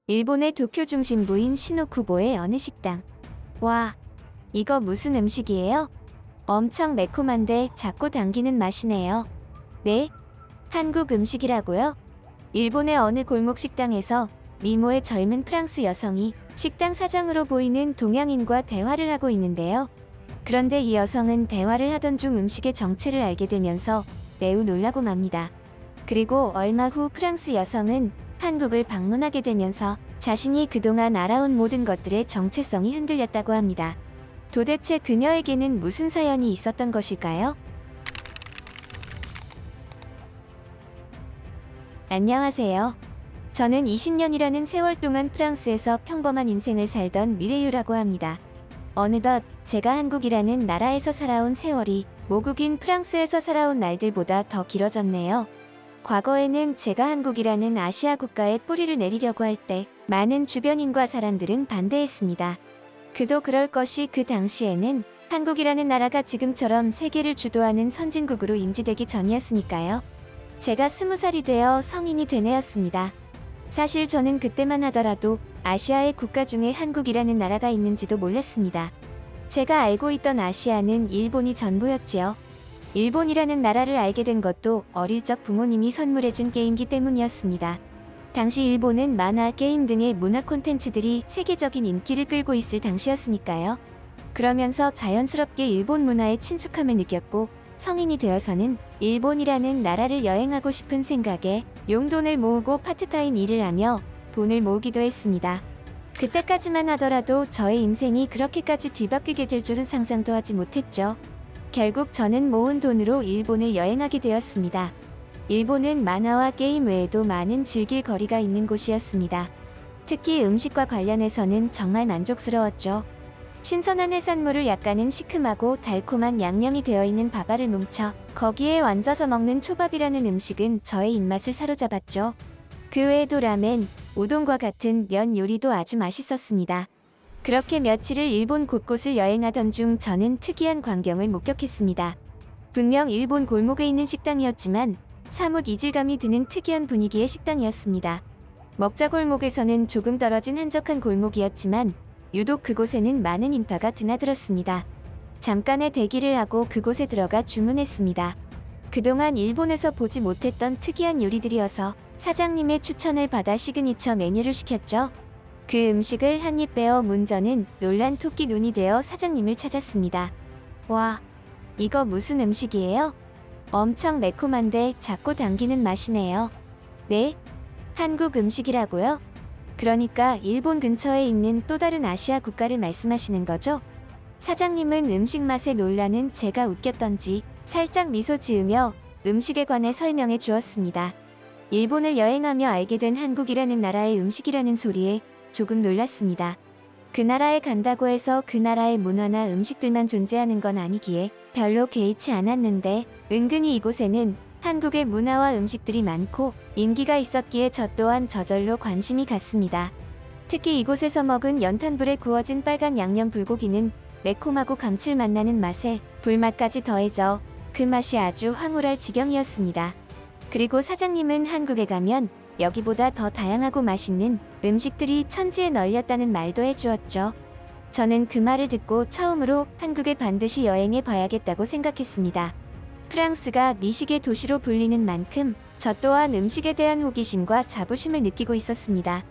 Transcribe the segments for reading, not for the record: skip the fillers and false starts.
일본의 도쿄 중심부인 시노쿠보의 어느 식당. 와, 이거 무슨 음식이에요? 엄청 매콤한데 자꾸 당기는 맛이네요. 네? 한국 음식이라고요? 일본의 어느 골목 식당에서 미모의 젊은 프랑스 여성이 식당 사장으로 보이는 동양인과 대화를 하고 있는데요. 그런데 이 여성은 대화를 하던 중 음식의 정체를 알게 되면서 매우 놀라고 맙니다. 그리고 얼마 후 프랑스 여성은 한국을 방문하게 되면서 자신이 그동안 알아온 모든 것들의 정체성이 흔들렸다고 합니다. 도대체 그녀에게는 무슨 사연이 있었던 것일까요? 안녕하세요. 저는 20년이라는 세월 동안 프랑스에서 평범한 인생을 살던 미래유라고 합니다. 어느덧 제가 한국이라는 나라에서 살아온 세월이 모국인 프랑스에서 살아온 날들보다 더 길어졌네요. 과거에는 제가 한국이라는 아시아 국가에 뿌리를 내리려고 할 때 많은 주변인과 사람들은 반대했습니다. 그도 그럴 것이 그 당시에는 한국이라는 나라가 지금처럼 세계를 주도하는 선진국으로 인지되기 전이었으니까요. 제가 20살이 되어 성인이 된 해였습니다. 사실 저는 그때만 하더라도 아시아의 국가 중에 한국이라는 나라가 있는지도 몰랐습니다. 제가 알고 있던 아시아는 일본이 전부였지요. 일본이라는 나라를 알게 된 것도 어릴 적 부모님이 선물해준 게임기 때문이었습니다. 당시 일본은 만화, 게임 등의 문화 콘텐츠들이 세계적인 인기를 끌고 있을 당시였으니까요. 그러면서 자연스럽게 일본 문화에 친숙함을 느꼈고 성인이 되어서는 일본이라는 나라를 여행하고 싶은 생각에 용돈을 모으고 파트타임 일을 하며 돈을 모으기도 했습니다. 그때까지만 하더라도 저의 인생이 그렇게까지 뒤바뀌게 될 줄은 상상도 하지 못했죠. 결국 저는 모은 돈으로 일본을 여행하게 되었습니다. 일본은 만화와 게임 외에도 많은 즐길 거리가 있는 곳이었습니다. 특히 음식과 관련해서는 정말 만족스러웠죠. 신선한 해산물을 약간은 시큼하고 달콤한 양념이 되어 있는 밥알을 뭉쳐 거기에 얹어서 먹는 초밥이라는 음식은 저의 입맛을 사로잡았죠. 그 외에도 라멘, 우동과 같은 면 요리도 아주 맛있었습니다. 그렇게 며칠을 일본 곳곳을 여행하던 중 저는 특이한 광경을 목격했습니다. 분명 일본 골목에 있는 식당이었지만 사뭇 이질감이 드는 특이한 분위기의 식당이었습니다. 먹자골목에서는 조금 떨어진 한적한 골목이었지만 유독 그곳에는 많은 인파가 드나들었습니다. 잠깐의 대기를 하고 그곳에 들어가 주문했습니다. 그동안 일본에서 보지 못했던 특이한 요리들이어서 사장님의 추천을 받아 시그니처 메뉴를 시켰죠. 그 음식을 한입 베어 문저는 놀란 토끼 눈이 되어 사장님을 찾았습니다. 와, 이거 무슨 음식이에요? 엄청 매콤한데 자꾸 당기는 맛이네요. 네? 한국 음식이라고요? 그러니까 일본 근처에 있는 또 다른 아시아 국가를 말씀하시는 거죠? 사장님은 음식 맛에 놀라는 제가 웃겼던지 살짝 미소 지으며 음식에 관해 설명해 주었습니다. 일본을 여행하며 알게 된 한국이라는 나라의 음식이라는 소리에 조금 놀랐습니다. 그 나라에 간다고 해서 그 나라의 문화나 음식들만 존재하는 건 아니기에 별로 개의치 않았는데 은근히 이곳에는 한국의 문화와 음식들이 많고 인기가 있었기에 저 또한 저절로 관심이 갔습니다. 특히 이곳에서 먹은 연탄불에 구워진 빨간 양념 불고기는 매콤하고 감칠맛 나는 맛에 불맛까지 더해져 그 맛이 아주 황홀할 지경이었습니다. 그리고 사장님은 한국에 가면 여기보다 더 다양하고 맛있는 음식들이 천지에 널렸다는 말도 해주었죠. 저는 그 말을 듣고 처음으로 한국에 반드시 여행해 봐야겠다고 생각했습니다. 프랑스가 미식의 도시로 불리는 만큼 저 또한 음식에 대한 호기심과 자부심을 느끼고 있었습니다.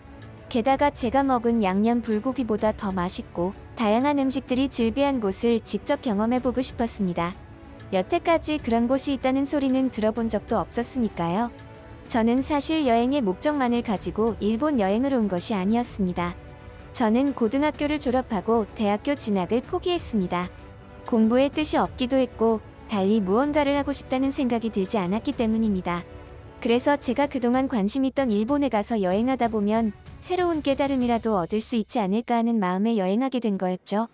게다가 제가 먹은 양념 불고기보다 더 맛있고 다양한 음식들이 즐비한 곳을 직접 경험해보고 싶었습니다. 여태까지 그런 곳이 있다는 소리는 들어본 적도 없었으니까요. 저는 사실 여행의 목적만을 가지고 일본 여행을 온 것이 아니었습니다. 저는 고등학교를 졸업하고 대학교 진학을 포기했습니다. 공부에 뜻이 없기도 했고 달리 무언가를 하고 싶다는 생각이 들지 않았기 때문입니다. 그래서 제가 그동안 관심 있던 일본에 가서 여행하다 보면 새로운 깨달음이라도 얻을 수 있지 않을까 하는 마음에 여행하게 된 거였죠.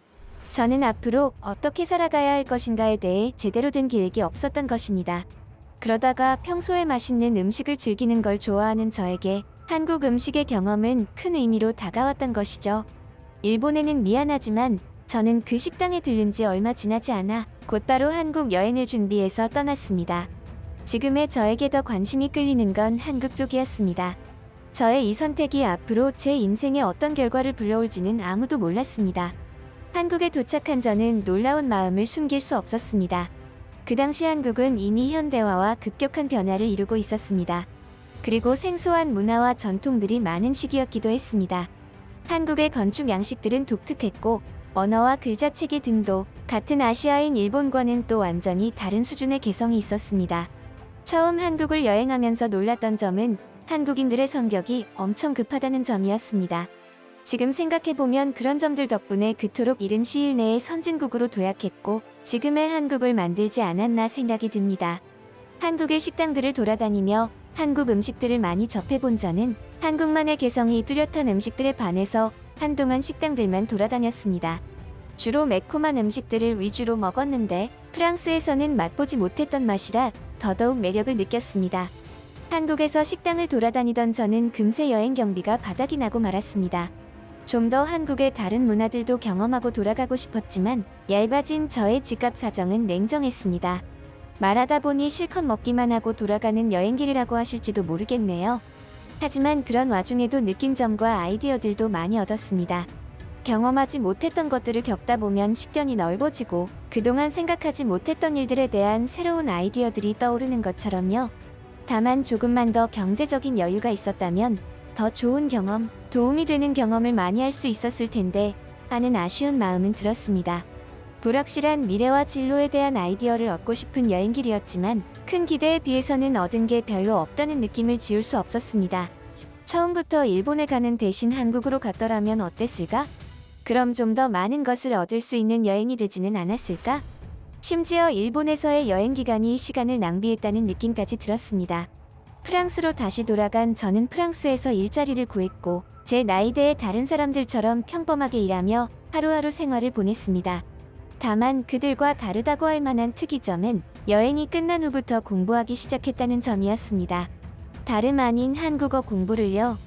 저는 앞으로 어떻게 살아가야 할 것인가에 대해 제대로 된 계획이 없었던 것입니다. 그러다가 평소에 맛있는 음식을 즐기는 걸 좋아하는 저에게 한국 음식의 경험은 큰 의미로 다가왔던 것이죠. 일본에는 미안하지만 저는 그 식당에 들른 지 얼마 지나지 않아 곧바로 한국 여행을 준비해서 떠났습니다. 지금의 저에게 더 관심이 끌리는 건 한국 쪽이었습니다. 저의 이 선택이 앞으로 제 인생에 어떤 결과를 불러올지는 아무도 몰랐습니다. 한국에 도착한 저는 놀라운 마음을 숨길 수 없었습니다. 그 당시 한국은 이미 현대화와 급격한 변화를 이루고 있었습니다. 그리고 생소한 문화와 전통들이 많은 시기였기도 했습니다. 한국의 건축 양식들은 독특했고 언어와 글자체계 등도 같은 아시아인 일본과는 또 완전히 다른 수준의 개성이 있었습니다. 처음 한국을 여행하면서 놀랐던 점은 한국인들의 성격이 엄청 급하다는 점이었습니다. 지금 생각해보면 그런 점들 덕분에 그토록 이른 시일 내에 선진국으로 도약했고 지금의 한국을 만들지 않았나 생각이 듭니다. 한국의 식당들을 돌아다니며 한국 음식들을 많이 접해본 저는 한국만의 개성이 뚜렷한 음식들에 반해서 한동안 식당들만 돌아다녔습니다. 주로 매콤한 음식들을 위주로 먹었는데 프랑스에서는 맛보지 못했던 맛이라 더더욱 매력을 느꼈습니다. 한국에서 식당을 돌아다니던 저는 금세 여행 경비가 바닥이 나고 말았습니다. 좀 더 한국의 다른 문화들도 경험하고 돌아가고 싶었지만 얇아진 저의 지갑 사정은 냉정했습니다. 말하다 보니 실컷 먹기만 하고 돌아가는 여행길이라고 하실지도 모르겠네요. 하지만 그런 와중에도 느낀 점과 아이디어들도 많이 얻었습니다. 경험하지 못했던 것들을 겪다 보면 식견이 넓어지고 그동안 생각하지 못했던 일들에 대한 새로운 아이디어들이 떠오르는 것처럼요. 다만 조금만 더 경제적인 여유가 있었다면 더 좋은 경험, 도움이 되는 경험을 많이 할 수 있었을 텐데 하는 아쉬운 마음은 들었습니다. 불확실한 미래와 진로에 대한 아이디어를 얻고 싶은 여행길이었지만 큰 기대에 비해서는 얻은 게 별로 없다는 느낌을 지울 수 없었습니다. 처음부터 일본에 가는 대신 한국으로 갔더라면 어땠을까? 그럼 좀 더 많은 것을 얻을 수 있는 여행이 되지는 않았을까? 심지어 일본에서의 여행 기간이 시간을 낭비했다는 느낌까지 들었습니다. 프랑스로 다시 돌아간 저는 프랑스에서 일자리를 구했고 제 나이대의 다른 사람들처럼 평범하게 일하며 하루하루 생활을 보냈습니다. 다만 그들과 다르다고 할 만한 특이점은 여행이 끝난 후부터 공부하기 시작했다는 점이었습니다. 다름 아닌 한국어 공부를요.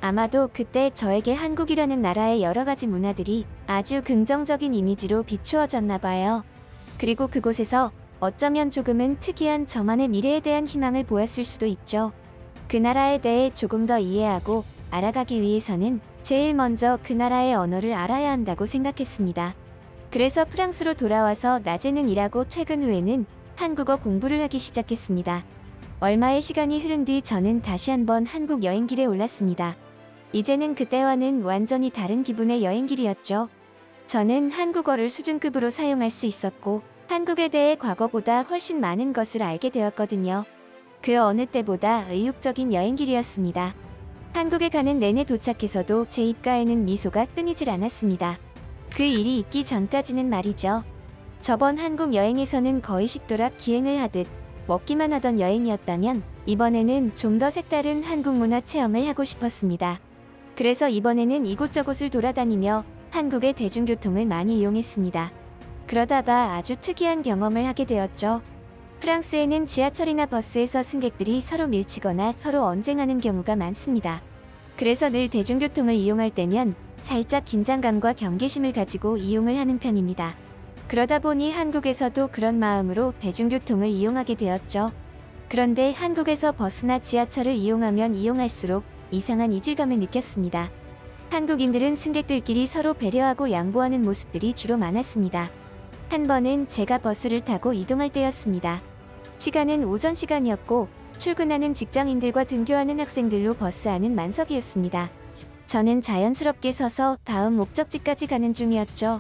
아마도 그때 저에게 한국이라는 나라의 여러 가지 문화들이 아주 긍정적인 이미지로 비추어졌나 봐요. 그리고 그곳에서 어쩌면 조금은 특이한 저만의 미래에 대한 희망을 보였을 수도 있죠. 그 나라에 대해 조금 더 이해하고 알아가기 위해서는 제일 먼저 그 나라의 언어를 알아야 한다고 생각했습니다. 그래서 프랑스로 돌아와서 낮에는 일하고 퇴근 후에는 한국어 공부를 하기 시작했습니다. 얼마의 시간이 흐른 뒤 저는 다시 한번 한국 여행길에 올랐습니다. 이제는 그때와는 완전히 다른 기분의 여행길이었죠. 저는 한국어를 수준급으로 사용할 수 있었고 한국에 대해 과거보다 훨씬 많은 것을 알게 되었거든요. 그 어느 때보다 의욕적인 여행길이었습니다. 한국에 가는 내내 도착해서도 제 입가에는 미소가 끊이질 않았습니다. 그 일이 있기 전까지는 말이죠. 저번 한국 여행에서는 거의 식도락 기행을 하듯 먹기만 하던 여행이었다면 이번에는 좀 더 색다른 한국 문화 체험을 하고 싶었습니다. 그래서 이번에는 이곳저곳을 돌아다니며 한국의 대중교통을 많이 이용했습니다. 그러다가 아주 특이한 경험을 하게 되었죠. 프랑스에는 지하철이나 버스에서 승객들이 서로 밀치거나 서로 언쟁하는 경우가 많습니다. 그래서 늘 대중교통을 이용할 때면 살짝 긴장감과 경계심을 가지고 이용을 하는 편입니다. 그러다 보니 한국에서도 그런 마음으로 대중교통을 이용하게 되었죠. 그런데 한국에서 버스나 지하철을 이용하면 이용할수록 이상한 이질감을 느꼈습니다. 한국인들은 승객들끼리 서로 배려하고 양보하는 모습들이 주로 많았습니다. 한 번은 제가 버스를 타고 이동할 때였습니다. 시간은 오전 시간이었고 출근하는 직장인들과 등교하는 학생들로 버스 안은 만석이었습니다. 저는 자연스럽게 서서 다음 목적지까지 가는 중이었죠.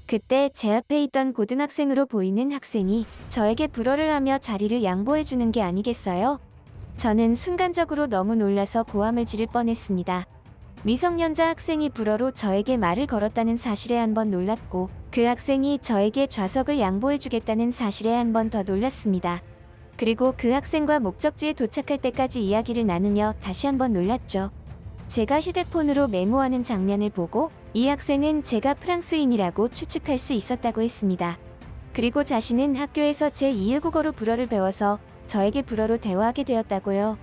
그때 제 앞에 있던 고등학생으로 보이는 학생이 저에게 불어를 하며 자리를 양보해주는 게 아니겠어요? 저는 순간적으로 너무 놀라서 고함을 지를 뻔했습니다. 미성년자 학생이 불어로 저에게 말을 걸었다는 사실에 한 번 놀랐고 그 학생이 저에게 좌석을 양보해주겠다는 사실에 한 번 더 놀랐습니다. 그리고 그 학생과 목적지에 도착할 때까지 이야기를 나누며 다시 한 번 놀랐죠. 제가 휴대폰으로 메모하는 장면을 보고 이 학생은 제가 프랑스인이라고 추측할 수 있었다고 했습니다. 그리고 자신은 학교에서 제2의 국어로 불어를 배워서 저에게 불어로 대화하게 되었다고요.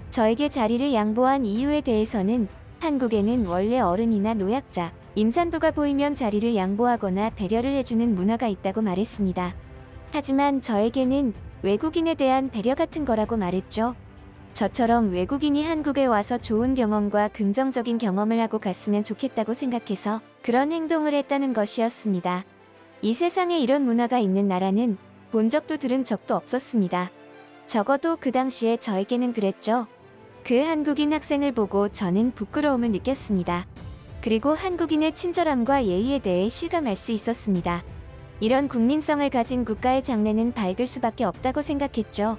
저에게 자리를 양보한 이유에 대해서는 한국에는 원래 어른이나 노약자, 임산부가 보이면 자리를 양보하거나 배려를 해주는 문화가 있다고 말했습니다. 하지만 저에게는 외국인에 대한 배려 같은 거라고 말했죠. 저처럼 외국인이 한국에 와서 좋은 경험과 긍정적인 경험을 하고 갔으면 좋겠다고 생각해서 그런 행동을 했다는 것이었습니다. 이 세상에 이런 문화가 있는 나라는 본 적도 들은 적도 없었습니다. 적어도 그 당시에 저에게는 그랬죠. 그 한국인 학생을 보고 저는 부끄러움을 느꼈습니다. 그리고 한국인의 친절함과 예의에 대해 실감할 수 있었습니다. 이런 국민성을 가진 국가의 장래는 밝을 수밖에 없다고 생각했죠.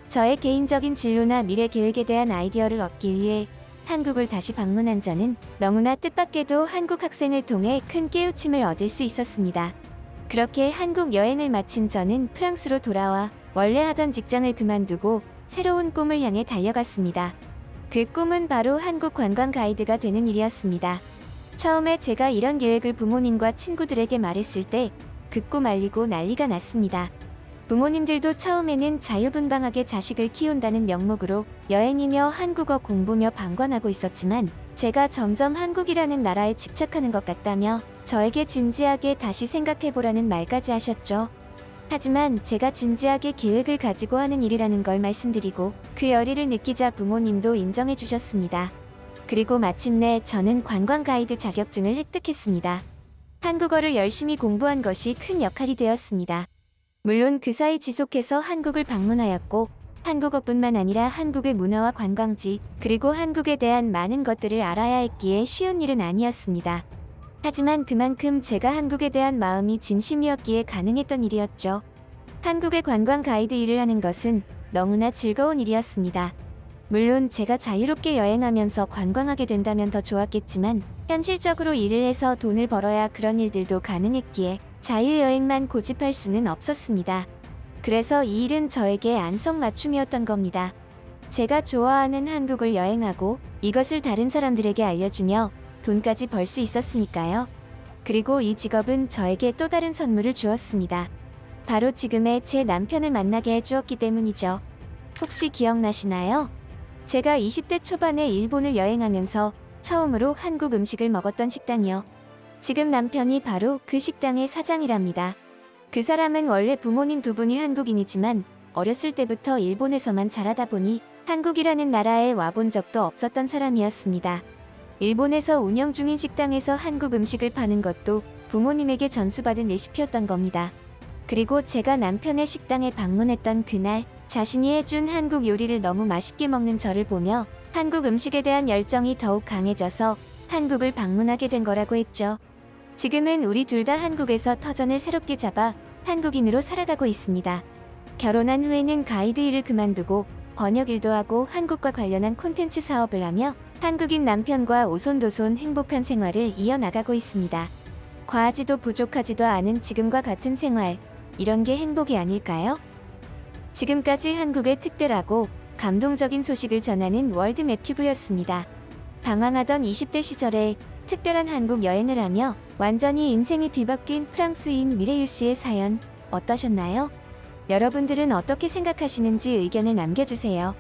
저의 개인적인 진로나 미래 계획에 대한 아이디어를 얻기 위해 한국을 다시 방문한 저는 너무나 뜻밖에도 한국 학생을 통해 큰 깨우침을 얻을 수 있었습니다. 그렇게 한국 여행을 마친 저는 프랑스로 돌아와 원래 하던 직장을 그만두고 새로운 꿈을 향해 달려갔습니다. 그 꿈은 바로 한국 관광 가이드가 되는 일이었습니다. 처음에 제가 이런 계획을 부모님과 친구들에게 말했을 때 그 꿈 알리고 난리가 났습니다. 부모님들도 처음에는 자유분방하게 자식을 키운다는 명목으로 여행이며 한국어 공부며 방관하고 있었지만 제가 점점 한국이라는 나라에 집착하는 것 같다며 저에게 진지하게 다시 생각해보라는 말까지 하셨죠. 하지만 제가 진지하게 계획을 가지고 하는 일이라는 걸 말씀드리고 그 열의를 느끼자 부모님도 인정해 주셨습니다. 그리고 마침내 저는 관광 가이드 자격증을 획득했습니다. 한국어를 열심히 공부한 것이 큰 역할이 되었습니다. 물론 그 사이 지속해서 한국을 방문하였고 한국어뿐만 아니라 한국의 문화와 관광지 그리고 한국에 대한 많은 것들을 알아야 했기에 쉬운 일은 아니었습니다. 하지만 그만큼 제가 한국에 대한 마음이 진심이었기에 가능했던 일이었죠. 한국의 관광 가이드 일을 하는 것은 너무나 즐거운 일이었습니다. 물론 제가 자유롭게 여행하면서 관광하게 된다면 더 좋았겠지만 현실적으로 일을 해서 돈을 벌어야 그런 일들도 가능했기에 자유여행만 고집할 수는 없었습니다. 그래서 이 일은 저에게 안성맞춤이었던 겁니다. 제가 좋아하는 한국을 여행하고 이것을 다른 사람들에게 알려주며 돈까지 벌 수 있었으니까요. 그리고 이 직업은 저에게 또 다른 선물을 주었습니다. 바로 지금의 제 남편을 만나게 해주었기 때문이죠. 혹시 기억나시나요? 제가 20대 초반에 일본을 여행하면서 처음으로 한국 음식을 먹었던 식당이요. 지금 남편이 바로 그 식당의 사장이랍니다. 그 사람은 원래 부모님 두 분이 한국인이지만 어렸을 때부터 일본에서만 자라다 보니 한국이라는 나라에 와본 적도 없었던 사람이었습니다. 일본에서 운영 중인 식당에서 한국 음식을 파는 것도 부모님에게 전수받은 레시피였던 겁니다. 그리고 제가 남편의 식당에 방문했던 그날 자신이 해준 한국 요리를 너무 맛있게 먹는 저를 보며 한국 음식에 대한 열정이 더욱 강해져서 한국을 방문하게 된 거라고 했죠. 지금은 우리 둘 다 한국에서 터전을 새롭게 잡아 한국인으로 살아가고 있습니다. 결혼한 후에는 가이드 일을 그만두고 번역 일도 하고 한국과 관련한 콘텐츠 사업을 하며 한국인 남편과 오손도손 행복한 생활을 이어나가고 있습니다. 과하지도 부족하지도 않은 지금과 같은 생활, 이런 게 행복이 아닐까요? 지금까지 한국의 특별하고 감동적인 소식을 전하는 월드맵튜브였습니다. 방황하던 20대 시절에 특별한 한국 여행을 하며 완전히 인생이 뒤바뀐 프랑스인 미래유 씨의 사연 어떠셨나요? 여러분들은 어떻게 생각하시는지 의견을 남겨주세요.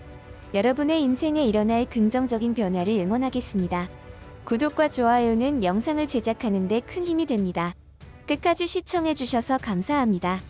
여러분의 인생에 일어날 긍정적인 변화를 응원하겠습니다. 구독과 좋아요는 영상을 제작하는 데 큰 힘이 됩니다. 끝까지 시청해주셔서 감사합니다.